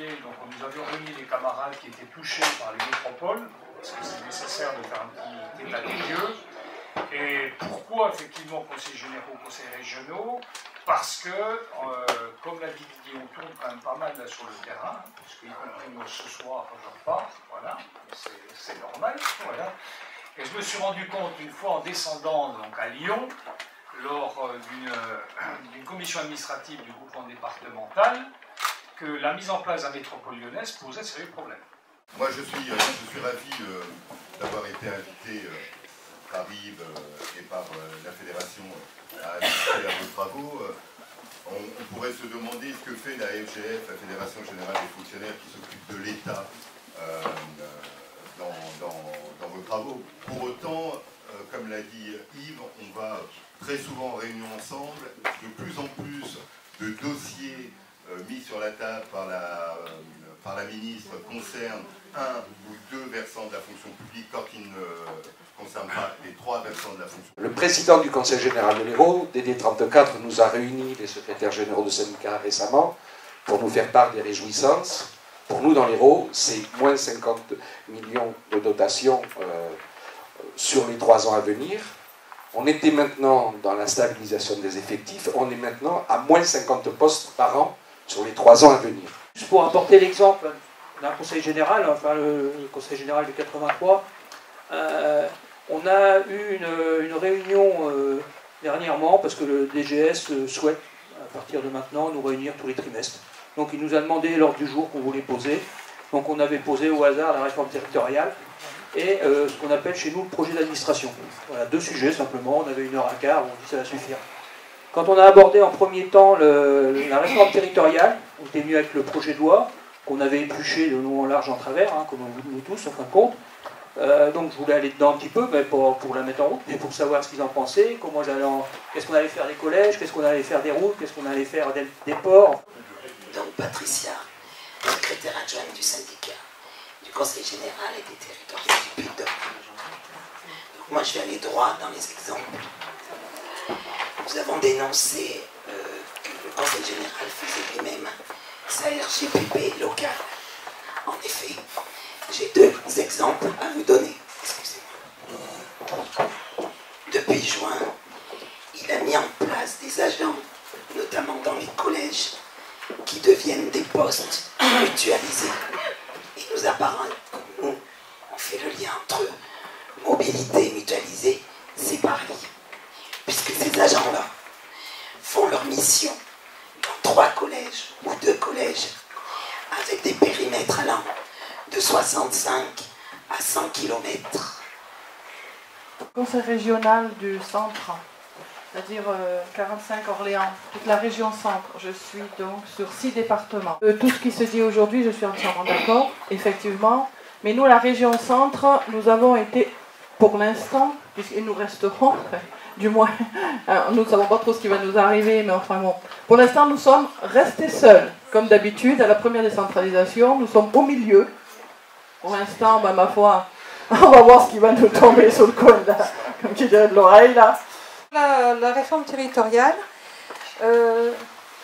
janvier, donc nous avions réuni les camarades qui étaient touchés par les métropoles, parce que c'est nécessaire de faire un petit état des lieux. Et pourquoi effectivement conseils généraux, conseils régionaux? Parce que, comme l'a dit Didier, on tourne quand même pas mal là sur le terrain, puisque y compris moi ce soir quand je repars, voilà, c'est normal, voilà. Et je me suis rendu compte une fois en descendant donc à Lyon, lors d'une commission administrative du groupement départemental, que la mise en place d'un métropole lyonnaise posait de sérieux problèmes. Moi je suis ravi d'avoir été invité par Yves et par la fédération à assister à vos travaux. On pourrait se demander ce que fait la FGF, la Fédération Générale des Fonctionnaires, qui s'occupe de l'État dans vos travaux. Pour autant, comme l'a dit Yves, on va très souvent en réunion ensemble. De plus en plus de dossiers mis sur la table par la ministre concernent un ou deux versants de la fonction publique, quand ils ne concernent pas les trois versants de la fonction publique. Le président du Conseil général de l'Hérault, DD34, nous a réunis, les secrétaires généraux de syndicats récemment, pour nous faire part des réjouissances. Pour nous, dans l'Hérault, c'est moins 50 millions de dotation sur les 3 ans à venir. On était maintenant dans la stabilisation des effectifs, on est maintenant à moins 50 postes par an sur les 3 ans à venir. Juste pour apporter l'exemple d'un conseil général, enfin le conseil général de 83, on a eu une réunion dernièrement parce que le DGS souhaite, à partir de maintenant, nous réunir tous les trimestres. Donc il nous a demandé l'ordre du jour qu'on voulait poser. Donc on avait posé au hasard la réforme territoriale et ce qu'on appelle chez nous le projet d'administration. Voilà, 2 sujets simplement, on avait 1 heure à quart, on dit ça va suffire. Quand on a abordé en premier temps la réforme territoriale, on était venu avec le projet de loi, qu'on avait épluché de long en large en travers, hein, comme nous tous en fin de compte. Donc je voulais aller dedans un petit peu, mais pour la mettre en route, et pour savoir ce qu'ils en pensaient, qu'est-ce qu'on allait faire des collèges, qu'est-ce qu'on allait faire des routes, qu'est-ce qu'on allait faire des ports. Donc Patricia, secrétaire adjointe du syndicat, du conseil général et des territoires du Puy-de-Dôme. Moi je vais aller droit dans les exemples. Nous avons dénoncé que le conseil général faisait lui-même sa RGPP locale. En effet, j'ai 2 exemples à vous donner. Excusez-moi. Depuis juin, il a mis en place des agents, notamment dans les collèges, qui deviennent des postes mutualisés. Il nous apparaît que nous, on fait le lien entre mobilité mutualisée, c'est pareil. Puisque ces agents-là font leur mission dans 3 collèges ou 2 collèges, avec des périmètres allant de 65 à 100 km. Conseil régional du centre, c'est-à-dire 45 Orléans, toute la région centre. Je suis donc sur 6 départements. Tout ce qui se dit aujourd'hui, je suis entièrement d'accord, effectivement. Mais nous, la région centre, nous avons été, pour l'instant, puisqu'ils nous resteront, du moins, nous ne savons pas trop ce qui va nous arriver, mais enfin bon. Pour l'instant, nous sommes restés seuls. Comme d'habitude, à la première décentralisation, nous sommes au milieu. Pour l'instant, ben, ma foi, on va voir ce qui va nous tomber sur le coin, là, comme tu dirais de l'oreille, là. La réforme territoriale,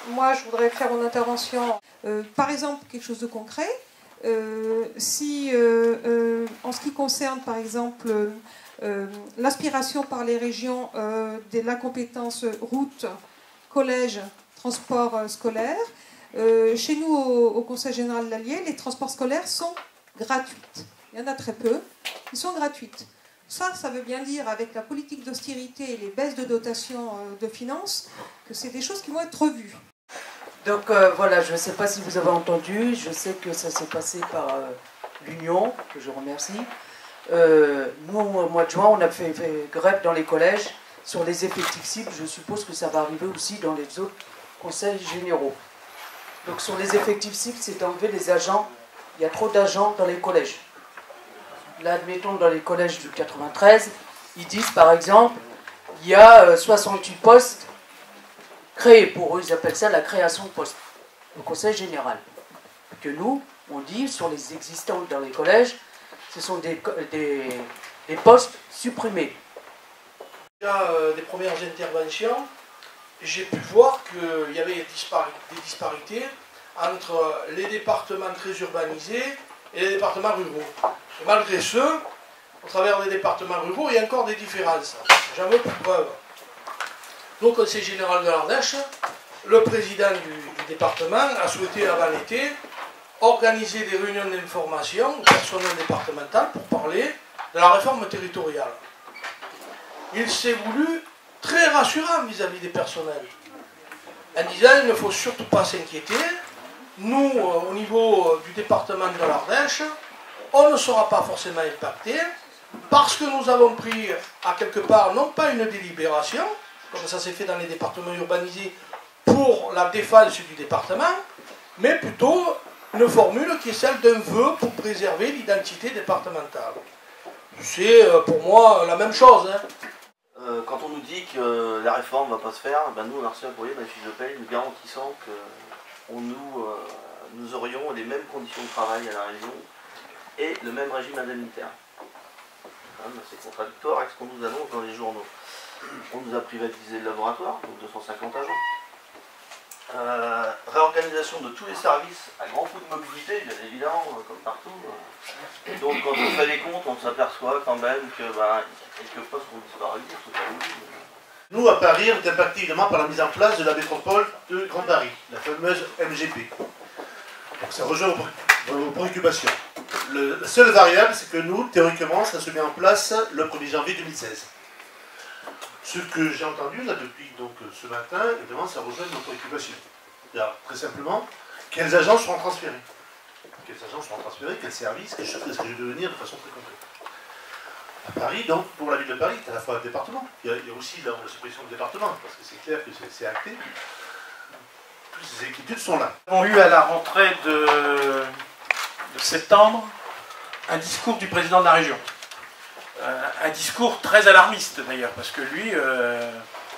moi je voudrais faire une intervention, par exemple quelque chose de concret, si en ce qui concerne par exemple l'aspiration par les régions de la compétence route, collège, transport scolaire, chez nous au Conseil général de l'Allier, les transports scolaires sont gratuits. Il y en a très peu, ils sont gratuits. Ça veut bien dire, avec la politique d'austérité et les baisses de dotation de finances, que c'est des choses qui vont être revues. Donc voilà, je ne sais pas si vous avez entendu, je sais que ça s'est passé par l'Union, que je remercie. Nous, au mois de juin, on a fait grève dans les collèges sur les effectifs cibles. Je suppose que ça va arriver aussi dans les autres conseils généraux. Donc sur les effectifs cibles, c'est d'enlever les agents. Il y a trop d'agents dans les collèges. Là, admettons, dans les collèges du 93, ils disent par exemple, il y a 68 postes créés. Pour eux, ils appellent ça la création de postes au conseil général. Que nous, on dit, sur les existants dans les collèges, ce sont des postes supprimés. Déjà, des premières interventions, j'ai pu voir qu'il y avait des disparités entre les départements très urbanisés et les départements ruraux. Et malgré ce, au travers des départements ruraux, il y a encore des différences. J'en veux pour preuve. Au Conseil général de l'Ardèche, le président du département a souhaité avant l'été organiser des réunions d'information au personnel départemental pour parler de la réforme territoriale. Il s'est voulu très rassurant vis-à-vis des personnels, en disant il ne faut surtout pas s'inquiéter, nous, au niveau du département de l'Ardèche, on ne sera pas forcément impacté, parce que nous avons pris à quelque part, non pas une délibération, comme ça s'est fait dans les départements urbanisés, pour la défense du département, mais plutôt une formule qui est celle d'un vœu pour préserver l'identité départementale. C'est pour moi la même chose. Hein. Quand on nous dit que la réforme ne va pas se faire, ben nous on a reçu un courrier dans la fiche de paie nous garantissant que nous aurions les mêmes conditions de travail à la région et le même régime indemnitaire. C'est contradictoire avec ce qu'on nous annonce dans les journaux. On nous a privatisé le laboratoire, donc 250 agents. Réorganisation de tous les services à grand coût de mobilité, bien évidemment, comme partout. Et donc quand on fait les comptes, on s'aperçoit quand même que quelques postes ont disparu. Nous, à Paris, on est impacté évidemment par la mise en place de la métropole de Grand Paris, la fameuse MGP. Donc ça rejoint vos préoccupations. La seule variable, c'est que nous, théoriquement, ça se met en place le 1er janvier 2016. Ce que j'ai entendu là depuis donc, ce matin, évidemment, ça rejoint nos préoccupations. Très simplement, quels agents seront transférés? Quels agents seront transférés? Quels services? Quelles choses est-ce que je vais devenir de façon très concrète? À Paris, donc, pour la ville de Paris, c'est à la fois un département. Il y a aussi la suppression du département, parce que c'est clair que c'est acté. Toutes ces inquiétudes sont là. Nous avons eu à la rentrée de septembre un discours du président de la région. Un discours très alarmiste d'ailleurs, parce que lui,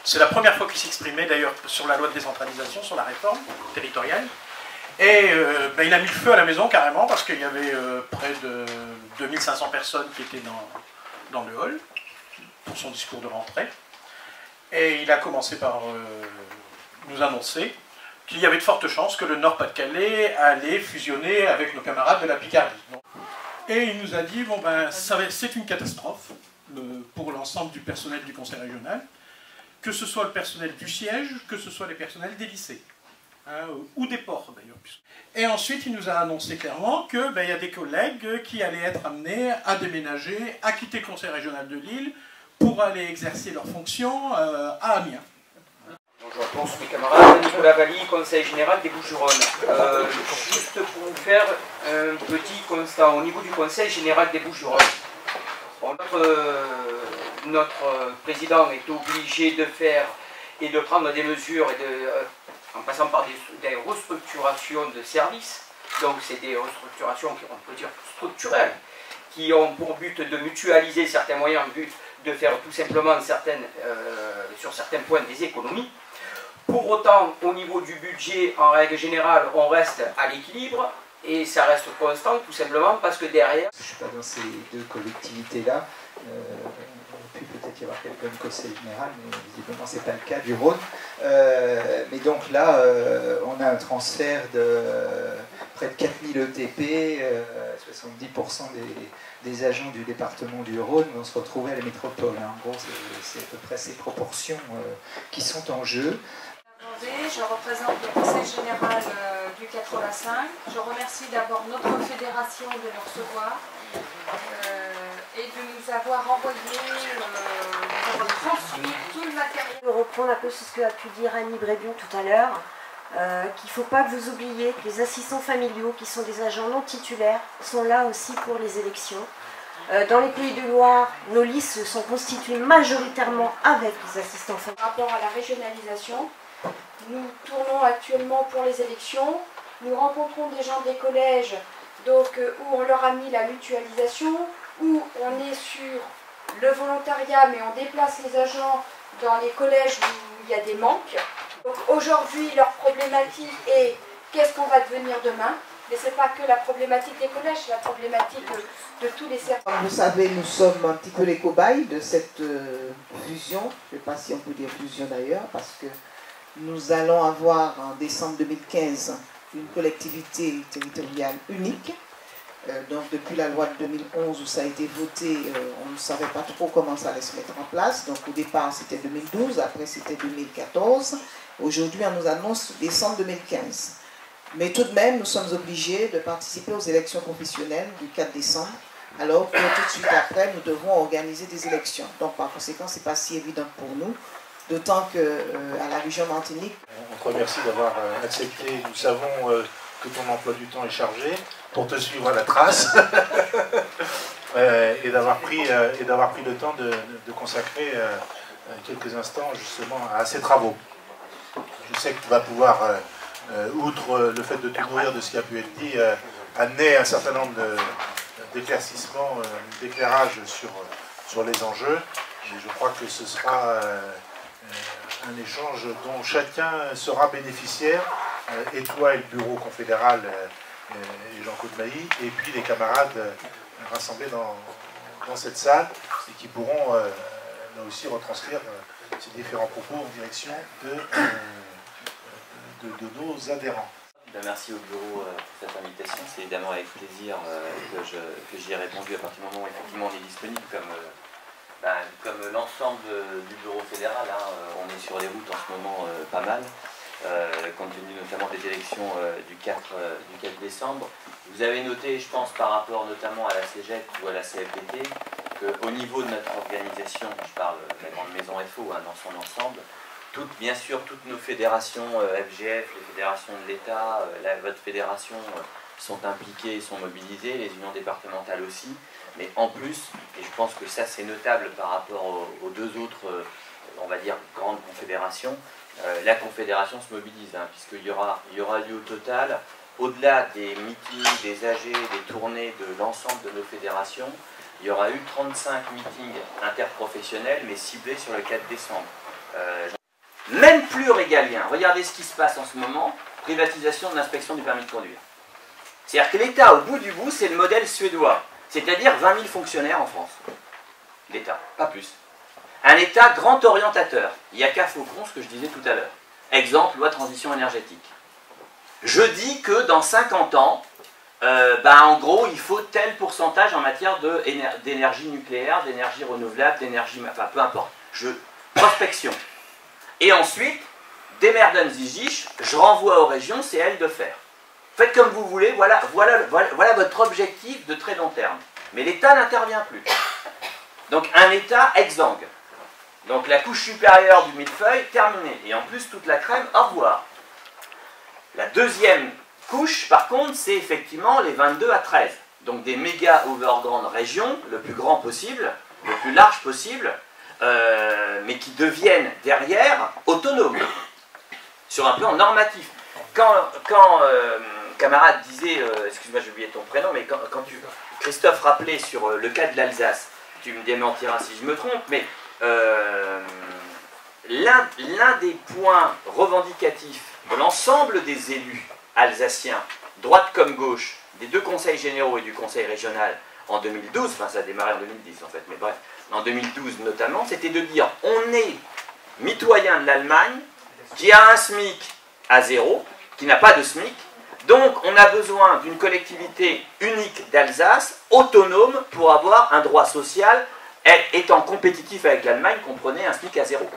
c'est la première fois qu'il s'exprimait d'ailleurs sur la loi de décentralisation, sur la réforme territoriale. Et il a mis le feu à la maison carrément, parce qu'il y avait près de 2500 personnes qui étaient dans le hall pour son discours de rentrée. Et il a commencé par nous annoncer qu'il y avait de fortes chances que le Nord-Pas-de-Calais allait fusionner avec nos camarades de la Picardie. Et il nous a dit, bon ben, c'est une catastrophe pour l'ensemble du personnel du conseil régional, que ce soit le personnel du siège, que ce soit les personnels des lycées, hein, ou des ports d'ailleurs. Et ensuite, il nous a annoncé clairement qu'il y a des collègues qui allaient être amenés à déménager, à quitter le conseil régional de Lille, pour aller exercer leurs fonctions à Amiens. Bonjour à tous mes camarades, Nicolas Valli, conseil général des Bouches-du-Rhône. Juste pour vous faire un petit constat, au niveau du conseil général des Bouches-du-Rhône, notre président est obligé de faire et de prendre des mesures, en passant par des restructurations de services, donc c'est des restructurations, on peut dire structurelles, qui ont pour but de mutualiser certains moyens, en but de faire tout simplement sur certains points des économies. Pour autant, au niveau du budget, en règle générale, on reste à l'équilibre et ça reste constant tout simplement parce que derrière... Je ne suis pas dans ces deux collectivités-là. Puis peut-être y avoir quelqu'un du conseil général, mais visiblement ce n'est pas le cas du Rhône. Mais donc là, on a un transfert de près de 4000 ETP, 70% des agents du département du Rhône vont se retrouver à la métropole. En gros, c'est à peu près ces proportions qui sont en jeu. Je représente le conseil général du 85. Je remercie d'abord notre fédération de nous recevoir et de nous avoir envoyé, nous avoir transmis tout le matériel. Je vais reprendre un peu ce que a pu dire Annie Brébion tout à l'heure, qu'il ne faut pas que vous oubliez que les assistants familiaux, qui sont des agents non titulaires, sont là aussi pour les élections. Dans les Pays de Loire, nos listes sont constituées majoritairement avec les assistants familiaux. Par rapport à la régionalisation, nous tournons actuellement pour les élections, nous rencontrons des gens des collèges donc, où on leur a mis la mutualisation, où on est sur le volontariat mais on déplace les agents dans les collèges où il y a des manques. Donc aujourd'hui leur problématique est qu'est-ce qu'on va devenir demain, mais ce n'est pas que la problématique des collèges, c'est la problématique de tous les services. Comme vous savez, nous sommes un petit peu les cobayes de cette fusion, je ne sais pas si on peut dire fusion d'ailleurs, parce que nous allons avoir en décembre 2015 une collectivité territoriale unique. Donc depuis la loi de 2011 où ça a été voté, on ne savait pas trop comment ça allait se mettre en place. Donc au départ c'était 2012, après c'était 2014. Aujourd'hui on nous annonce décembre 2015. Mais tout de même nous sommes obligés de participer aux élections professionnelles du 4 décembre, alors que tout de suite après nous devons organiser des élections. Donc par conséquent c'est pas si évident pour nous, d'autant qu'à la région Martinique... On te remercie d'avoir accepté, nous savons que ton emploi du temps est chargé, pour te suivre à la trace et d'avoir pris le temps de consacrer quelques instants justement à ces travaux. Je sais que tu vas pouvoir, outre le fait de te nourrir de ce qui a pu être dit, amener un certain nombre d'éclaircissements, d'éclairages sur les enjeux. Et je crois que ce sera un échange dont chacun sera bénéficiaire, et toi et le bureau confédéral et Jean-Claude Mailly, et puis les camarades rassemblés dans cette salle, et qui pourront là aussi retranscrire ces différents propos en direction de nos adhérents. Merci au bureau pour cette invitation. C'est évidemment avec plaisir que j'y ai répondu à partir du moment où effectivement on est disponible comme l'ensemble du bureau fédéral. On est sur les routes en ce moment pas mal. Compte tenu notamment des élections du 4 décembre. Vous avez noté, je pense, par rapport notamment à la CEGEP ou à la CFDT, qu'au niveau de notre organisation, je parle de la grande maison FO dans son ensemble, bien sûr toutes nos fédérations, FGF, les fédérations de l'État, votre fédération sont impliquées, sont mobilisées, les unions départementales aussi, mais en plus, et je pense que ça c'est notable par rapport aux deux autres, on va dire, grandes confédérations, la confédération se mobilise, puisqu'il y aura lieu au total, au-delà des meetings, des AG, des tournées de l'ensemble de nos fédérations, il y aura eu 35 meetings interprofessionnels, mais ciblés sur le 4 décembre. Même plus régalien, regardez ce qui se passe en ce moment, privatisation de l'inspection du permis de conduire. C'est-à-dire que l'État, au bout du bout, c'est le modèle suédois, c'est-à-dire 20 000 fonctionnaires en France. L'État, pas plus. Un État grand orientateur. Il n'y a qu'à Faucon, ce que je disais tout à l'heure. Exemple, loi transition énergétique. Je dis que dans 50 ans, en gros, il faut tel pourcentage en matière d'énergie nucléaire, d'énergie renouvelable, d'énergie... Enfin, peu importe. Prospection. Et ensuite, démerden sich, je renvoie aux régions, c'est elles de faire. Faites comme vous voulez, voilà votre objectif de très long terme. Mais l'État n'intervient plus. Donc un État exsangue. Donc la couche supérieure du millefeuille, terminée. Et en plus, toute la crème, au revoir. La deuxième couche, par contre, c'est effectivement les 22 à 13. Donc des méga overgrandes régions, le plus grand possible, le plus large possible, mais qui deviennent derrière autonomes, sur un plan normatif. Quand camarade disait, excuse-moi j'ai oublié ton prénom, mais quand Christophe rappelait sur le cas de l'Alsace, tu me démentiras si je me trompe, mais l'un des points revendicatifs de l'ensemble des élus alsaciens, droite comme gauche, des deux conseils généraux et du conseil régional en 2012, enfin ça a démarré en 2010 en fait, mais bref, en 2012 notamment, c'était de dire on est mitoyen de l'Allemagne qui a un SMIC à 0, qui n'a pas de SMIC, donc on a besoin d'une collectivité unique d'Alsace, autonome, pour avoir un droit social étant compétitif avec l'Allemagne, comprenez un SMIC à 0.